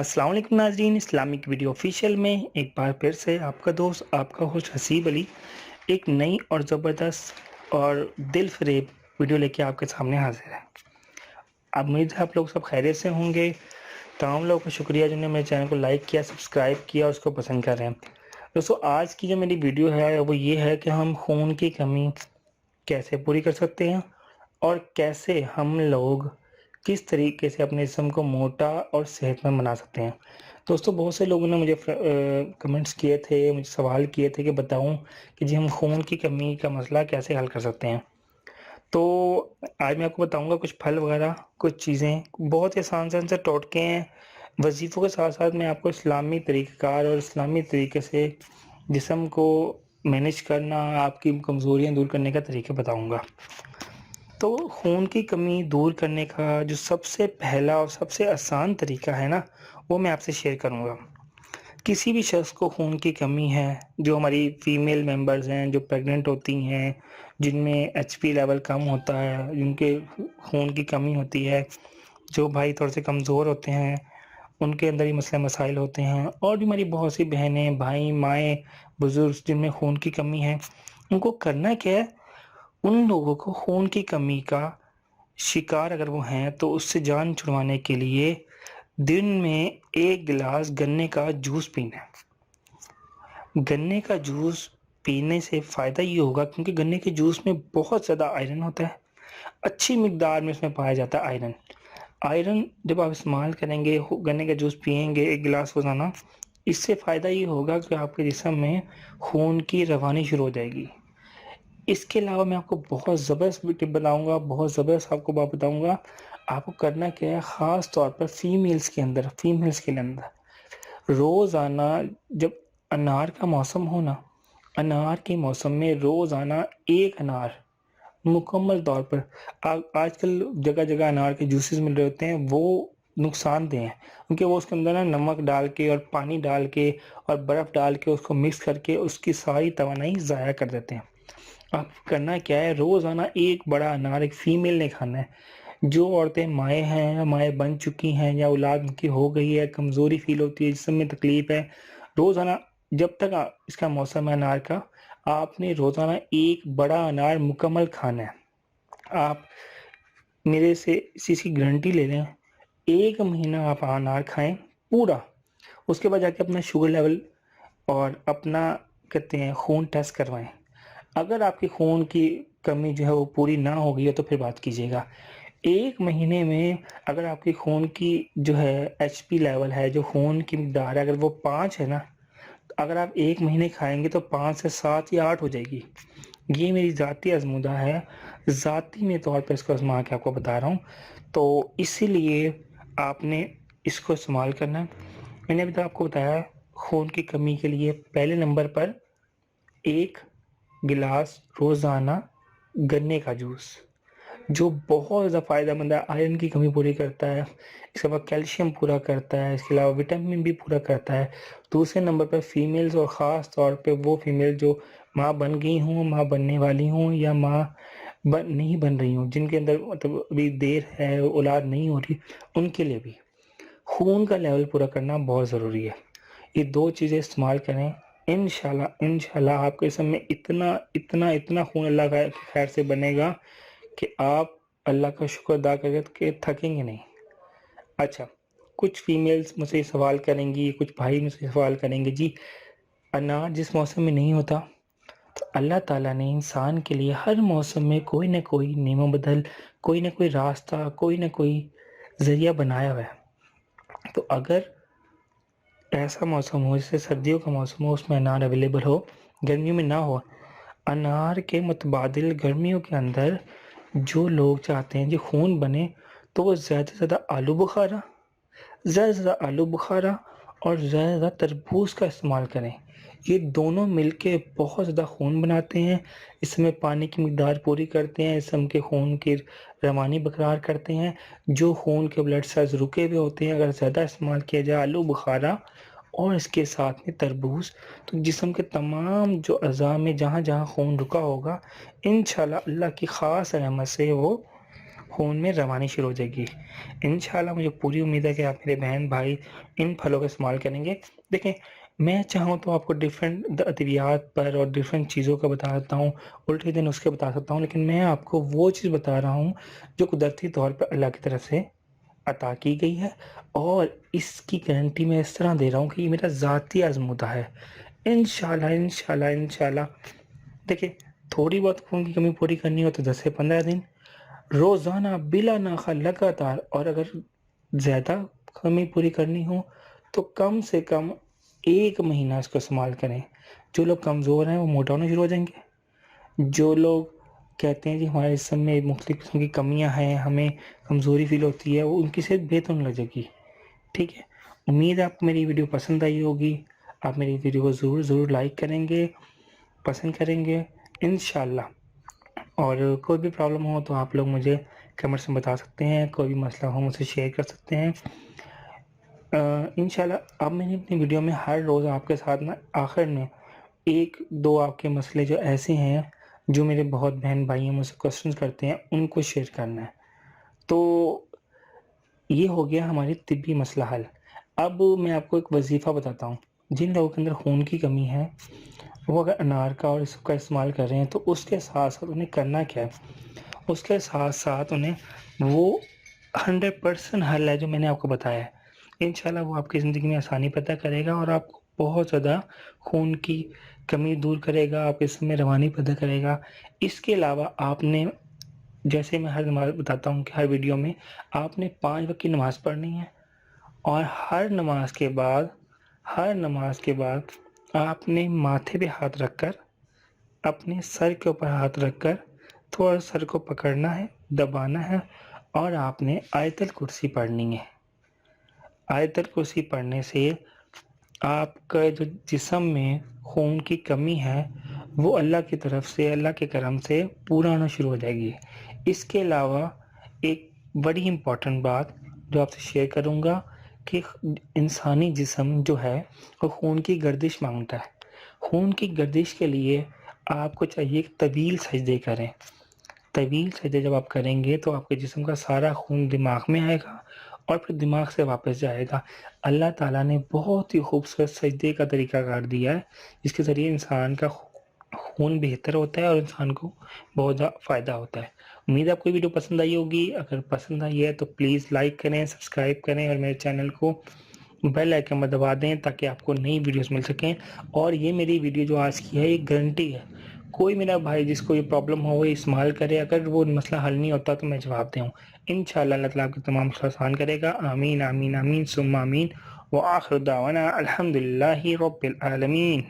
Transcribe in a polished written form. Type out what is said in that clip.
السلام علیکم ناظرین، اسلامک ویڈیو آفیشیل میں ایک بار پھر سے آپ کا دوست آپ کا ہوسٹ حسیب علی ایک نئی اور زبردست اور دل فریب ویڈیو لے کے آپ کے سامنے حاضر ہے۔ امید ہے آپ لوگ سب خیریت سے ہوں گے۔ تمام لوگوں کا شکریہ جنہوں نے میرے چینل کو لائک کیا، سبسکرائب کیا اور اس کو پسند کر رہے ہیں۔ دوستو آج کی جو میری ویڈیو ہے وہ یہ ہے کہ ہم خون کی کمی کیسے پوری کر سکتے ہیں اور کیسے ہم لوگ کس طریقے سے اپنے جسم کو موٹا اور صحت مند بنا سکتے ہیں۔ دوستو بہت سے لوگوں نے مجھے کمنٹس کیے تھے، مجھے سوال کیے تھے کہ بتاؤں کہ جی ہم خون کی کمی کا مسئلہ کیسے حل کر سکتے ہیں۔ تو آج میں آپ کو بتاؤں گا کچھ پھل وغیرہ، کچھ چیزیں، بہت آسان سے ٹوٹکے ہیں۔ وظیفوں کے ساتھ ساتھ میں آپ کو اسلامی طریقہ کار اور اسلامی طریقے سے جسم کو مینج کرنا، آپ کی کمزوریاں دور کرنے کا طریقہ بتاؤں گا۔ تو خون کی کمی دور کرنے کا جو سب سے پہلا اور سب سے آسان طریقہ ہے نا، وہ میں آپ سے شیئر کروں گا۔ کسی بھی شخص کو خون کی کمی ہے، جو ہماری فیمیل ممبرز ہیں، جو پریگننٹ ہوتی ہیں، جن میں ایچ پی لیول کم ہوتا ہے، جن کے خون کی کمی ہوتی ہے، جو بھائی تھوڑے سے کمزور ہوتے ہیں، ان کے اندر ہی مسئلے مسائل ہوتے ہیں، اور بھی ہماری بہت سی بہنیں، بھائی، مائیں، بزرگ جن میں خون کی کمی ہے، ان کو کرنا کیا ہے؟ ان لوگوں کو خون کی کمی کا شکار اگر وہ ہیں تو اس سے جان چھڑوانے کے لیے دن میں 1 گلاس گنے کا جوس پینا ہے۔ گنے کا جوس پینے سے فائدہ یہ ہوگا کیونکہ گنے کے جوس میں بہت زیادہ آئرن ہوتا ہے، اچھی مقدار میں اس میں پایا جاتا ہے آئرن جب آپ استعمال کریں گے، گنے کا جوس پیئیں گے 1 گلاس روزانہ، اس سے فائدہ یہ ہوگا کہ آپ کے جسم میں خون کی روانی شروع ہو جائے گی۔ اس کے علاوہ میں آپ کو بہت زبردست ٹپ بتاؤں گا، بہت زبردست آپ کو بات بتاؤں گا۔ آپ کو کرنا کیا ہے، خاص طور پر فیمیلز کے اندر روزانہ جب انار کا موسم ہونا، انار کے موسم میں روزانہ 1 انار مکمل طور پر، آج کل جگہ جگہ انار کے جوسز مل رہے ہوتے ہیں، وہ نقصان دہ ہیں کیونکہ وہ اس کے اندر نمک ڈال کے اور پانی ڈال کے اور برف ڈال کے اس کو مکس کر کے اس کی ساری توانائی ضائع کر دیتے ہیں۔ آپ کرنا کیا ہے، روزانہ 1 بڑا انار ایک فیمیل نے کھانا ہے۔ جو عورتیں مائیں ہیں یا مائیں بن چکی ہیں یا اولاد ان کی ہو گئی ہے، کمزوری فیل ہوتی ہے، جسم میں تکلیف ہے، روزانہ جب تک اس کا موسم ہے انار کا، آپ نے روزانہ 1 بڑا انار مکمل کھانا ہے۔ آپ میرے سے اسی کی گارنٹی لے لیں، 1 مہینہ آپ انار کھائیں پورا، اس کے بعد جا کے اپنا شوگر لیول اور اپنا کہتے ہیں خون ٹیسٹ کروائیں۔ اگر آپ کی خون کی کمی جو ہے وہ پوری نہ ہو گئی ہے تو پھر بات کیجیے گا۔ 1 مہینے میں اگر آپ کی خون کی جو ہے ایچ پی لیول ہے، جو خون کی مقدار ہے، اگر وہ 5 ہے نا، اگر آپ 1 مہینے کھائیں گے تو 5 سے 7 یا 8 ہو جائے گی۔ یہ میری ذاتی آزمودہ ہے، ذاتی میں طور پر اس کو آزما کے آپ کو بتا رہا ہوں، تو اسی لیے آپ نے اس کو استعمال کرنا ہے۔ میں نے ابھی تک آپ کو بتایا خون کی کمی کے لیے پہلے نمبر پر 1 گلاس روزانہ گنے کا جوس، جو بہت زیادہ فائدہ مند ہے، آئرن کی کمی پوری کرتا ہے، اس کے بعد کیلشیم پورا کرتا ہے، اس کے علاوہ وٹامن بھی پورا کرتا ہے۔ دوسرے نمبر پر فیمیلز، اور خاص طور پہ وہ فیمیل جو ماں بن گئی ہوں، ماں بننے والی ہوں، یا ماں نہیں بن رہی ہوں، جن کے اندر مطلب ابھی دیر ہے، اولاد نہیں ہو رہی، ان کے لیے بھی خون کا لیول پورا کرنا بہت ضروری ہے۔ یہ 2 چیزیں استعمال کریں، انشاءاللہ آپ کے جسم میں اتنا خون اللہ کا خیر سے بنے گا کہ آپ اللہ کا شکر ادا کر کے تھکیں گے نہیں۔ اچھا، کچھ فیمیلز مجھ سے سوال کریں گی، کچھ بھائی مجھ سے سوال کریں گے، جی انار جس موسم میں نہیں ہوتا، تو اللہ تعالیٰ نے انسان کے لیے ہر موسم میں کوئی نہ کوئی نیم و بدل، کوئی نہ کوئی راستہ، کوئی نہ کوئی ذریعہ بنایا ہوا ہے۔ تو اگر ایسا موسم ہو جیسے سردیوں کا موسم ہو، اس میں انار اویلیبل ہو، گرمیوں میں نہ ہو، انار کے متبادل گرمیوں کے اندر جو لوگ چاہتے ہیں جو خون بنے، تو وہ زیادہ سے زیادہ آلو بخارا اور زیادہ تربوز کا استعمال کریں۔ یہ دونوں مل کے بہت زیادہ خون بناتے ہیں، اس میں پانی کی مقدار پوری کرتے ہیں، جسم کے خون کی روانی برقرار کرتے ہیں۔ جو خون کے بلڈ سیلز رکے ہوئے ہوتے ہیں، اگر زیادہ استعمال کیا جائے آلو بخارا اور اس کے ساتھ میں تربوز، تو جسم کے تمام جو اعضاء میں جہاں جہاں خون رکا ہوگا، انشاءاللہ اللہ کی خاص رحمت سے وہ خون میں روانی شروع ہو جائے گی انشاءاللہ۔ مجھے پوری امید ہے کہ آپ میرے بہن بھائی ان پھلوں کا استعمال کریں گے۔ دیکھیں میں چاہوں تو آپ کو ڈیفرنٹ ادویات پر اور ڈیفرنٹ چیزوں کا بتا سکتا ہوں، الٹے دن اس کے بتا سکتا ہوں، لیکن میں آپ کو وہ چیز بتا رہا ہوں جو قدرتی طور پر اللہ کی طرف سے عطا کی گئی ہے، اور اس کی گارنٹی میں اس طرح دے رہا ہوں کہ یہ میرا ذاتی آزمودہ ہے۔ انشاءاللہ انشاءاللہ انشاءاللہ۔ دیکھیں تھوڑی بہت خون کی کمی پوری کرنی ہو تو 10 سے 15 دن روزانہ بلا ناخا لگاتار، اور اگر زیادہ کمی پوری کرنی ہو تو کم سے کم 1 مہینہ اس کو استعمال کریں۔ جو لوگ کمزور ہیں وہ موٹا ہونا شروع ہو جائیں گے، جو لوگ کہتے ہیں جی ہمارے جسم میں مختلف قسم کی کمیاں ہیں، ہمیں کمزوری فیل ہوتی ہے، وہ ان کی صحت بہتر ہونے لگ جائے گی۔ ٹھیک ہے، امید ہے آپ کو میری ویڈیو پسند آئی ہوگی، آپ میری ویڈیو کو ضرور لائک کریں گے، پسند کریں گے انشاءاللہ۔ اور کوئی بھی پرابلم ہو تو آپ لوگ مجھے کمنٹس میں بتا سکتے ہیں، کوئی بھی مسئلہ ہو مجھ سے شیئر کر سکتے ہیں۔ انشاءاللہ اب میں نے اپنی ویڈیو میں ہر روز آپ کے ساتھ آخر میں 1-2 آپ کے مسئلے جو ایسے ہیں جو میرے بہت بہن بھائی ہیں مجھ سے کوسچنز کرتے ہیں ان کو شیئر کرنا ہے۔ تو یہ ہو گیا ہماری طبی مسئلہ حل۔ اب میں آپ کو ایک وظیفہ بتاتا ہوں۔ جن لوگوں کے اندر خون کی کمی ہے وہ اگر انار کا اور اس کا استعمال کر رہے ہیں تو اس کے ساتھ ساتھ انہیں کرنا کیا ہے، اس کے ساتھ ساتھ انہیں وہ 100% حل ہے جو میں نے آپ کو بتایا ہے، انشاءاللہ وہ آپ کی زندگی میں آسانی پیدا کرے گا اور آپ کو بہت زیادہ خون کی کمی دور کرے گا، آپ کے جسم میں روانی پیدا کرے گا۔ اس کے علاوہ آپ نے، جیسے میں ہر نماز بتاتا ہوں کہ ہر ویڈیو میں آپ نے 5 وقت کی نماز پڑھنی ہے، اور ہر نماز کے بعد آپ نے ماتھے پہ ہاتھ رکھ کر، اپنے سر کے اوپر ہاتھ رکھ کر تھوڑا سر کو پکڑنا ہے، دبانا ہے، اور آپ نے آیت الکرسی پڑھنی ہے۔ آیت الکرسی پڑھنے سے آپ کا جو جسم میں خون کی کمی ہے وہ اللہ کی طرف سے، اللہ کے کرم سے پورا ہونا شروع ہو جائے گی۔ اس کے علاوہ ایک بڑی امپورٹنٹ بات جو آپ سے شیئر کروں گا کہ انسانی جسم جو ہے وہ خون کی گردش مانگتا ہے۔ خون کی گردش کے لیے آپ کو چاہیے کہ طویل سجدے کریں۔ طویل سجدے جب آپ کریں گے تو آپ کے جسم کا سارا خون دماغ میں آئے گا اور پھر دماغ سے واپس جائے گا۔ اللہ تعالیٰ نے بہت ہی خوبصورت سجدے کا طریقہ کار دیا ہے جس کے ذریعے انسان کا خون بہتر ہوتا ہے اور انسان کو بہت زیادہ فائدہ ہوتا ہے۔ امید ہے آپ کو یہ ویڈیو پسند آئی ہوگی۔ اگر پسند آئی ہے تو پلیز لائک کریں، سبسکرائب کریں اور میرے چینل کو بیل آئیکن میں دبا دیں تاکہ آپ کو نئی ویڈیوز مل سکیں۔ اور یہ میری ویڈیو جو آج کی ہے یہ گارنٹی ہے، کوئی میرا بھائی جس کو یہ پرابلم ہو وہ استعمال کرے، اگر وہ مسئلہ حل نہیں ہوتا تو میں جواب دوں انشاءاللہ۔ اللہ تعالیٰ آپ کے تمام مسئلہ آسان کرے گا۔ آمین آمین آمین ثم آمین، وآخر دعوانا الحمدللہ رب العالمین۔